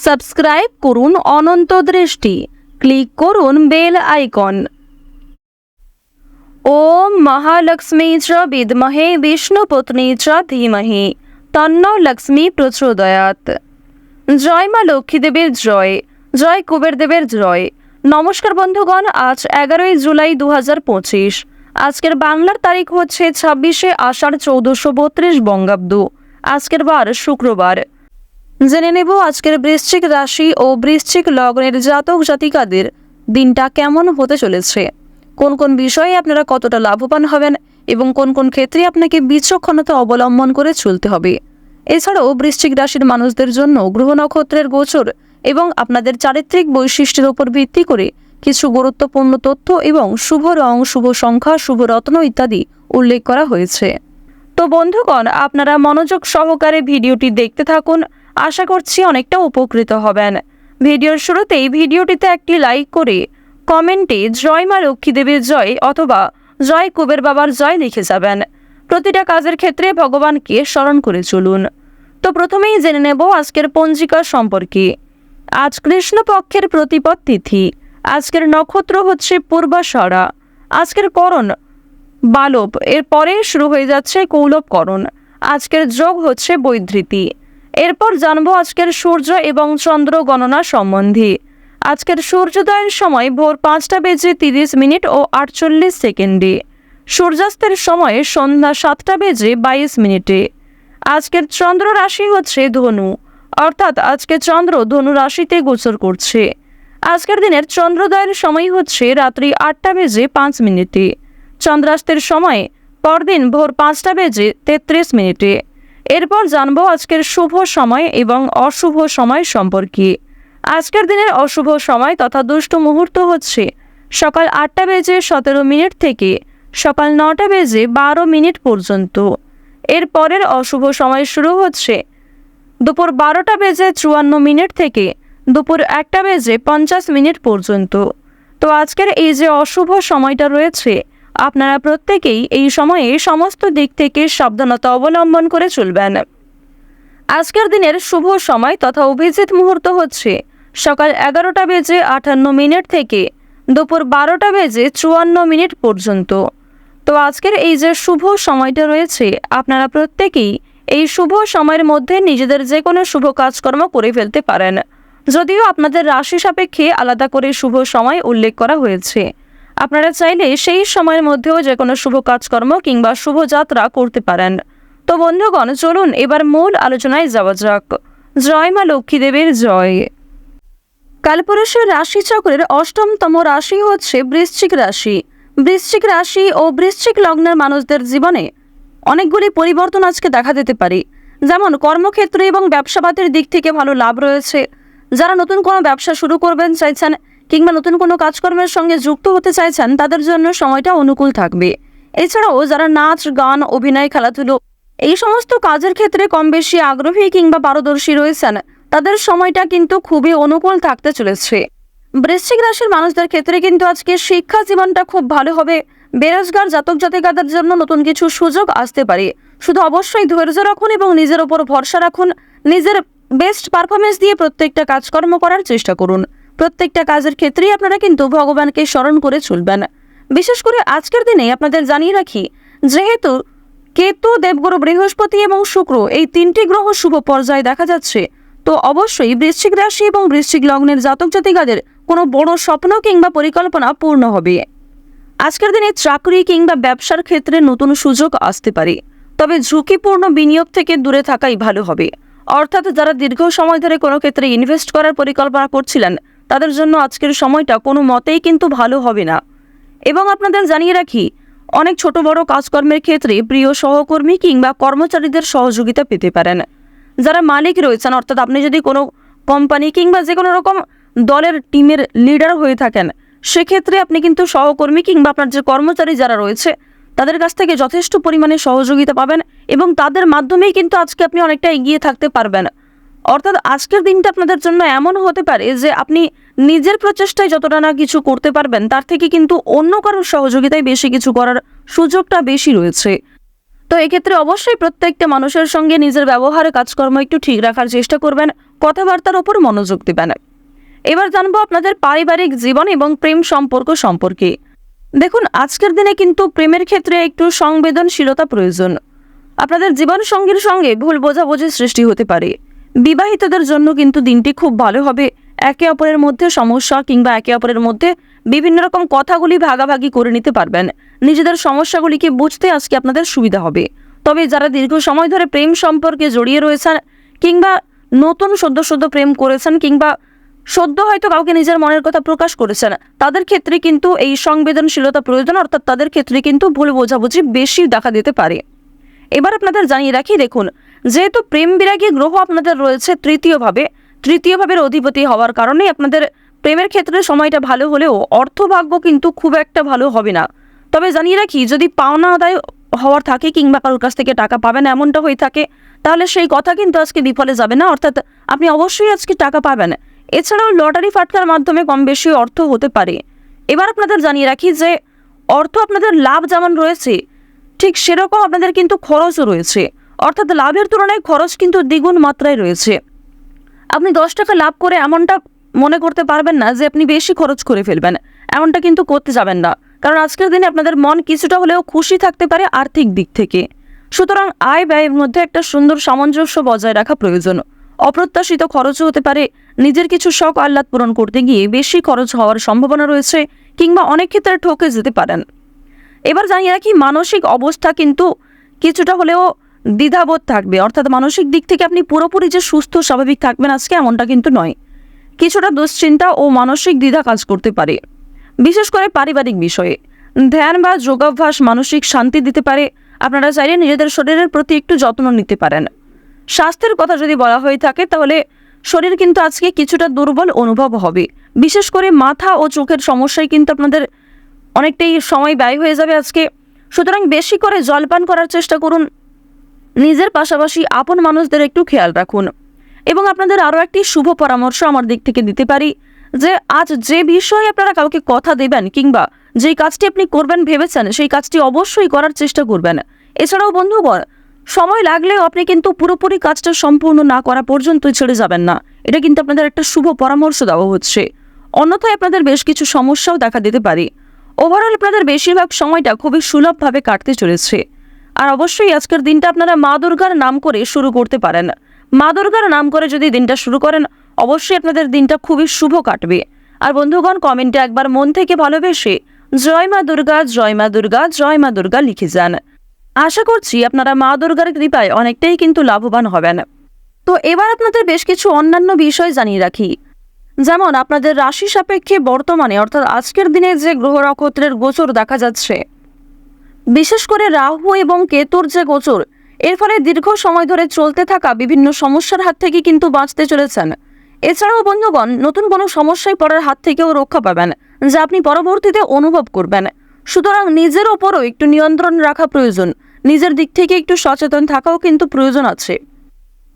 Subscribe করুন অনন্ত দৃষ্টি, click করুন বেল আইকন। ওম মহালক্ষ্মী চ বিদ্মহে বিষ্ণুপত্নী চ ধীমহি তন্নো লক্ষ্মী প্রচোদয়াৎ। জয় মা লক্ষ্মী দেবীর জয়, জয় কুবের দেবের জয়। নমস্কার বন্ধুগণ, আজ 11ই জুলাই 2025। আজকের বাংলার তারিখ হচ্ছে 26শে আষাঢ় 1432 বঙ্গাব্দ। আজকের বার শুক্রবার। জেনে নেব আজকের বৃশ্চিক রাশি ও বৃশ্চিক লগ্নের জাতক জাতিকাদের দিনটা কেমন হতে চলেছে, কোন কোন বিষয়ে আপনারা কতটা লাভবান হবেন এবং কোন কোন ক্ষেত্রে আপনাকে বিচক্ষণতা অবলম্বন করে চলতে হবে। এছাড়াও বৃশ্চিক রাশির মানুষদের জন্য গ্রহ নক্ষত্রের গোচর এবং আপনাদের চারিত্রিক বৈশিষ্ট্যের উপর ভিত্তি করে কিছু গুরুত্বপূর্ণ তথ্য এবং শুভ রং, শুভ সংখ্যা, শুভ রত্ন ইত্যাদি উল্লেখ করা হয়েছে। তো বন্ধুগণ, আপনারা মনোযোগ সহকারে ভিডিওটি দেখতে থাকুন, আশা করছি অনেকটা উপকৃত হবেন। ভিডিওর শুরুতেই ভিডিওটিতে একটি লাইক করে কমেন্টে জয় মা লক্ষ্মী দেবীর জয় অথবা জয় কুবের বাবার জয় লিখে যাবেন। প্রতিটা কাজের ক্ষেত্রে ভগবানকে স্মরণ করে চলুন। তো প্রথমেই জেনে নেব আজকের পঞ্জিকা সম্পর্কে। আজ কৃষ্ণপক্ষের প্রতিপদ তিথি। আজকের নক্ষত্র হচ্ছে পূর্বাষাঢ়া। আজকের করণ বালব, এরপরে শুরু হয়ে যাচ্ছে কৌলবকরণ। আজকের যোগ হচ্ছে বৈধৃতি। এরপর জানবো আজকের সূর্য এবং চন্দ্র গণনা সম্বন্ধে। আজকের সূর্যোদয়ের সময় ভোর 5:30 ও 48 সেকেন্ডে। সূর্যাস্তের সময় সন্ধ্যা 7:22। আজকের চন্দ্র রাশি হচ্ছে ধনু, অর্থাৎ আজকে চন্দ্র ধনু রাশিতে গোচর করছে। আজকের দিনের চন্দ্রোদয়ের সময় হচ্ছে রাত্রি 8:05। চন্দ্রাস্তের সময় পরদিন ভোর 5:33। এরপর জানবো আজকের শুভ সময় এবং অশুভ সময় সম্পর্কে। আজকের দিনের অশুভ সময় তথা দুষ্ট মুহূর্ত হচ্ছে সকাল 8:17 থেকে সকাল 9:12 পর্যন্ত। এর পরের অশুভ সময় শুরু হচ্ছে দুপুর 12:54 থেকে দুপুর 1:50 পর্যন্ত। তো আজকের এই যে অশুভ সময়টা রয়েছে, আপনারা প্রত্যেকেই এই সময়ে সমস্ত দিক থেকে সাবধানতা অবলম্বন করে চলবেন। আজকের দিনের শুভ সময় তথা অভিজিৎ মুহূর্ত হচ্ছে সকাল 11:58 থেকে দুপুর 12:54 পর্যন্ত। তো আজকের এই যে শুভ সময়টা রয়েছে, আপনারা প্রত্যেকেই এই শুভ সময়ের মধ্যে নিজেদের যে কোনো শুভ কাজকর্ম করে ফেলতে পারেন, যদিও আপনাদের রাশি সাপেক্ষে আলাদা করে শুভ সময় উল্লেখ করা হয়েছে। আপনারা চাইলে সেই সময়ের মধ্যেও যে কোনো শুভ কাজকর্ম কিংবা শুভযাত্রা করতে পারেন। তো বন্ধুগণ, চলুন এবার মূল আলোচনায় যাওয়া যাক। জয় মা লক্ষ্মী দেবীর জয়। কালপুরুষের রাশিচক্রের অষ্টমতম রাশি হচ্ছে বৃশ্চিক রাশি। বৃশ্চিক রাশি ও বৃশ্চিক লগ্নের মানুষদের জীবনে অনেকগুলি পরিবর্তন আজকে দেখা দিতে পারে। যেমন কর্মক্ষেত্রে এবং ব্যবসাপাতির দিক থেকে ভালো লাভ রয়েছে। যারা নতুন কোনো ব্যবসা শুরু করবেন চাইছেন কিংবা নতুন কোনো কাজকর্মের সঙ্গে যুক্ত হতে চাইছেন, তাদের জন্য সময়টা অনুকূল থাকবে। এছাড়াও যারা নাচ, গান, অভিনয়, খেলাধুলো এই সমস্ত কাজের ক্ষেত্রে কম বেশি আগ্রহী কিংবা পারদর্শী রয়েছেন, তাদের সময়টা কিন্তু খুবই অনুকূল থাকতে চলেছে। বৃশ্চিক রাশির মানুষদের ক্ষেত্রে কিন্তু আজকে শিক্ষা জীবনটা খুব ভালো হবে। বেরোজগার জাতক জাতিকাদের জন্য নতুন কিছু সুযোগ আসতে পারে। শুধু অবশ্যই ধৈর্য রাখুন এবং নিজের ওপর ভরসা রাখুন। নিজের বেস্ট পারফরমেন্স দিয়ে প্রত্যেকটা কাজকর্ম করার চেষ্টা করুন। প্রত্যেকটা কাজের ক্ষেত্রেই আপনারা কিন্তু ভগবানকে স্মরণ করে চলবেন। বিশেষ করে আজকের দিনে আপনাদের জানিয়ে রাখি, যেহেতু কেতু, দেবগুরু বৃহস্পতি এবং শুক্র এই তিনটি গ্রহ শুভ পর্যায়ে দেখা যাচ্ছে, তো অবশ্যই বৃশ্চিক রাশি এবং বৃশ্চিক লগ্নের জাতক জাতিকাদের কোনো বড় স্বপ্ন কিংবা পরিকল্পনা পূর্ণ হবে। আজকের দিনে চাকরি কিংবা ব্যবসার ক্ষেত্রে নতুন সুযোগ আসতে পারে, তবে ঝুঁকিপূর্ণ বিনিয়োগ থেকে দূরে থাকাই ভালো হবে। অর্থাৎ যারা দীর্ঘ সময় ধরে কোনো ক্ষেত্রে ইনভেস্ট করার পরিকল্পনা করছিলেন, তাদের জন্য আজকের সময়টা কোনো মতেই কিন্তু ভালো হবে না। এবং আপনাদের জানিয়ে রাখি, অনেক ছোট বড় কাজকর্মের ক্ষেত্রে প্রিয় সহকর্মী কিংবা কর্মচারীদের সহযোগিতা পেতে পারেন। যারা মালিক রয়েছেন, অর্থাৎ আপনি যদি কোনো কোম্পানি কিংবা যে কোনো রকম দলের টিমের লিডার হয়ে থাকেন, সেক্ষেত্রে আপনি কিন্তু সহকর্মী কিংবা আপনার যে কর্মচারী যারা রয়েছে, তাদের কাছ থেকে যথেষ্ট পরিমাণে সহযোগিতা পাবেন এবং তাদের মাধ্যমেই কিন্তু আজকে আপনি অনেকটা এগিয়ে থাকতে পারবেন। অর্থাৎ আজকের দিনটা আপনাদের জন্য এমন হতে পারে যে আপনি নিজের প্রচেষ্টায় যতটা না কিছু করতে পারবেন, তার থেকে কিন্তু অন্য কারোর সহযোগিতায় বেশি কিছু করার সুযোগটা বেশি রয়েছে। তো এক্ষেত্রে অবশ্যই প্রত্যেকটা মানুষের সঙ্গে নিজের ব্যবহার, কাজকর্ম একটু ঠিক রাখার চেষ্টা করবেন। কথাবার্তার ওপর মনোযোগ দেবেন। এবার জানবো আপনাদের পারিবারিক জীবন এবং প্রেম সম্পর্ক সম্পর্কে। দেখুন, আজকের দিনে কিন্তু প্রেমের ক্ষেত্রে একটু সংবেদনশীলতা প্রয়োজন। আপনাদের জীবন সঙ্গীর সঙ্গে ভুল বোঝাবুঝির সৃষ্টি হতে পারে। বিবাহিতদের জন্য কিন্তু দিনটি খুব ভালো হবে। একে অপরের মধ্যে সমস্যা কিংবা একে অপরের মধ্যে বিভিন্ন রকম কথাগুলি ভাগাভাগি করে নিতে পারবেন। নিজেদের সমস্যাগুলিকে বুঝতে আজকে আপনাদের সুবিধা হবে। তবে যারা দীর্ঘ সময় ধরে প্রেম সম্পর্কে জড়িয়ে রয়েছেন কিংবা নতুন সদ্য প্রেম করেছেন কিংবা সদ্য হয়তো কাউকে নিজের মনের কথা প্রকাশ করেছেন, তাদের ক্ষেত্রে কিন্তু এই সংবেদনশীলতা প্রয়োজন, অর্থাৎ তাদের ক্ষেত্রে কিন্তু ভুল বোঝাবুঝি বেশি দেখা দিতে পারে। এবার আপনাদের জানিয়ে রাখি, দেখুন, যেহেতু প্রেম বিরাগী গ্রহ আপনাদের রয়েছে তৃতীয় ভাবের অধিপতি হওয়ার কারণে আপনাদের প্রেমের ক্ষেত্রে সময়টা ভালো হলেও অর্থভাগ্য কিন্তু খুব একটা ভালো হবে না। তবে জানিয়ে রাখি, যদি পাওনা আদায় হওয়ার থাকে কিংবা কারোর কাছ থেকে টাকা পাবেন এমনটা হয়ে থাকে, তাহলে সেই কথা কিন্তু আজকে বিফলে যাবে না, অর্থাৎ আপনি অবশ্যই আজকে টাকা পাবেন। এছাড়াও লটারি ফাটকার মাধ্যমে কম বেশি অর্থ হতে পারে। এবার আপনাদের জানিয়ে রাখি যে অর্থ আপনাদের লাভ যেমন রয়েছে, ঠিক সেরকম আপনাদের কিন্তু খরচও রয়েছে, অর্থাৎ লাভের তুলনায় খরচ কিন্তু দ্বিগুণ মাত্রায় রয়েছে। আপনি 10 টাকা লাভ করে এমনটা মনে করতে পারবেন না যে আপনি বেশি খরচ করে ফেলবেন, এমনটা কিন্তু করতে যাবেন না, কারণ আজকের দিনে আপনাদের মন কিছুটা হলেও খুশি থাকতে পারে আর্থিক দিক থেকে। সুতরাং আয় ব্যয়ের মধ্যে একটা সুন্দর সামঞ্জস্য বজায় রাখা প্রয়োজন। অপ্রত্যাশিত খরচও হতে পারে। নিজের কিছু শখ আহ্লাদ পূরণ করতে গিয়ে বেশি খরচ হওয়ার সম্ভাবনা রয়েছে কিংবা অনেক ক্ষেত্রে ঠকে যেতে পারেন। এবার জানিয়ে রাখি, মানসিক অবস্থা কিন্তু কিছুটা হলেও দ্বিধাবোধ থাকবে, অর্থাৎ মানসিক দিক থেকে আপনি পুরোপুরি যে সুস্থ স্বাভাবিক থাকবেন আজকে এমনটা কিন্তু নয়। কিছুটা দুশ্চিন্তা ও মানসিক দ্বিধা কাজ করতে পারে, বিশেষ করে পারিবারিক বিষয়ে। ধ্যান বা যোগাভ্যাস মানসিক শান্তি দিতে পারে। আপনারা চাইলে নিজেদের শরীরের প্রতি একটু যত্ন নিতে পারেন। স্বাস্থ্যের কথা যদি বলা হয়ে থাকে, তাহলে শরীর কিন্তু আজকে কিছুটা দুর্বল অনুভব হবে। বিশেষ করে মাথা ও চোখের সমস্যায় কিন্তু আপনাদের অনেকটাই সময় ব্যয় হয়ে যাবে আজকে। সুতরাং বেশি করে জলপান করার চেষ্টা করুন। নিজের পাশাপাশি আপন মানুষদের একটু খেয়াল রাখুন। এবং আপনাদের আরও একটি শুভ পরামর্শ আমার দিক থেকে দিতে পারি যে আজ যে বিষয়ে আপনারা কাউকে কথা দেবেন কিংবা যেই কাজটি আপনি করবেন ভেবেছেন, সেই কাজটি অবশ্যই করার চেষ্টা করবেন। এছাড়াও বন্ধুগণ, সময় লাগলেও আপনি কিন্তু পুরোপুরি কাজটা সম্পূর্ণ না করা পর্যন্ত ছেড়ে যাবেন না। এটা কিন্তু আপনাদের একটা শুভ পরামর্শ দেওয়া হচ্ছে। অন্যথায় আপনাদের বেশ কিছু সমস্যাও দেখা দিতে পারে। ওভারঅল আপনাদের বেশিরভাগ সময়টা খুবই সুলভভাবে কাটতে চলেছে। আর অবশ্যই আজকের দিনটা আপনারা মা দুর্গার নাম করে শুরু করতে পারেন। মা দুর্গার নাম করে যদি দিনটা শুরু করেন, অবশ্যই আপনাদের দিনটা খুবই শুভ কাটবে। আর বন্ধুগণ, কমেন্টে একবার মন থেকে ভালোবেসে জয় মা দুর্গা, জয় মা দুর্গা, জয় মা দুর্গা লিখে যান। আশা করছি আপনারা মা দুর্গার কৃপায় অনেকটাই কিন্তু লাভবান হবেন। তো এবার আপনাদের বেশ কিছু অন্যান্য বিষয় জানিয়ে রাখি। যেমন আপনাদের রাশি সাপেক্ষে বর্তমানে অর্থাৎ আজকের দিনে যে গ্রহ নক্ষত্রের গোচর দেখা যাচ্ছে, বিশেষ করে রাহু এবং কেতুর যে গোচর, এর ফলে দীর্ঘ সময় ধরে চলতে থাকা বিভিন্ন সমস্যার হাত থেকে কিন্তু বাঁচতে চলেছেন। এছাড়াও বন্ধুগণ, নতুন কোনো সমস্যায় পড়ার হাত থেকেও রক্ষা পাবেন, যা আপনি পরবর্তীতে অনুভব করবেন। সুতরাং নিজের ওপরও একটু নিয়ন্ত্রণ রাখা প্রয়োজন। নিজের দিক থেকে একটু সচেতন থাকাও কিন্তু প্রয়োজন আছে।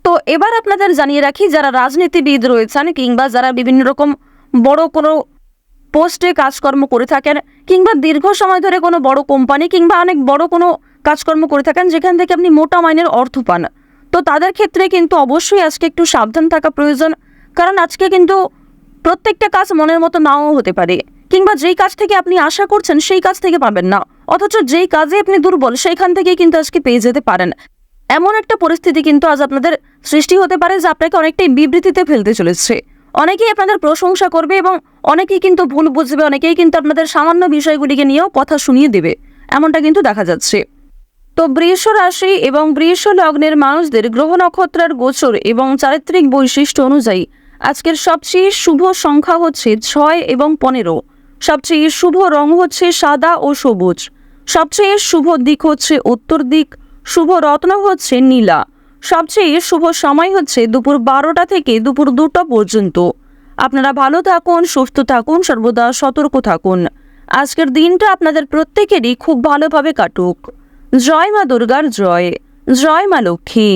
তো এবার আপনাদের জানিয়ে রাখি, যারা রাজনীতিবিদ রয়েছেন কিংবা যারা বিভিন্ন রকম বড় কোনো পোস্টে কাজকর্ম করে থাকেন কিংবা দীর্ঘ সময় ধরে কোনো বড় কোম্পানি কিংবা অনেক বড় কোনো কাজকর্ম করে থাকেন যেখান থেকে আপনি মোটা মাইনের অর্থ পান, তো তাদের ক্ষেত্রে কিন্তু অবশ্যই আজকে একটু সাবধান থাকা প্রয়োজন। কারণ আজকে কিন্তু প্রত্যেকটা কাজ মনের মতো নাও হতে পারে, কিংবা যেই কাজ থেকে আপনি আশা করছেন সেই কাজ থেকে পাবেন না, অথচ যেই কাজে আপনি দুর্বল সেইখান থেকে কিন্তু আজকে পেয়ে যেতে পারেন। এমন একটা পরিস্থিতি কিন্তু আজ আপনাদের সৃষ্টি হতে পারে যা আপনাকে অনেকটাই বিবৃতিতে ফেলতে চলেছে। অনেকেই আপনাদের প্রশংসা করবে এবং অনেকেই কিন্তু ভুল বুঝবে, অনেকেই কিন্তু আপনাদের সামান্য বিষয়গুলিকে নিয়েও কথা শুনিয়ে দেবে, এমনটা কিন্তু দেখা যাচ্ছে। তো বৃষ রাশি এবং বৃষ লগ্নের মানুষদের গ্রহ নক্ষত্রের গোচর এবং চারিত্রিক বৈশিষ্ট্য অনুযায়ী আজকের সবচেয়ে শুভ সংখ্যা হচ্ছে 6 এবং 15। সবচেয়ে শুভ রং হচ্ছে সাদা ও সবুজ। সবচেয়ে শুভ দিক হচ্ছে উত্তর দিক। শুভ রত্ন হচ্ছে নীলা। সবচেয়ে শুভ সময় হচ্ছে দুপুর 12টা থেকে দুপুর 2টা পর্যন্ত। আপনারা ভালো থাকুন, সুস্থ থাকুন, সর্বদা সতর্ক থাকুন। আজকের দিনটা আপনাদের প্রত্যেকেরই খুব ভালোভাবে কাটুক। জয় মা দুর্গার জয়, জয় মা লক্ষ্মী।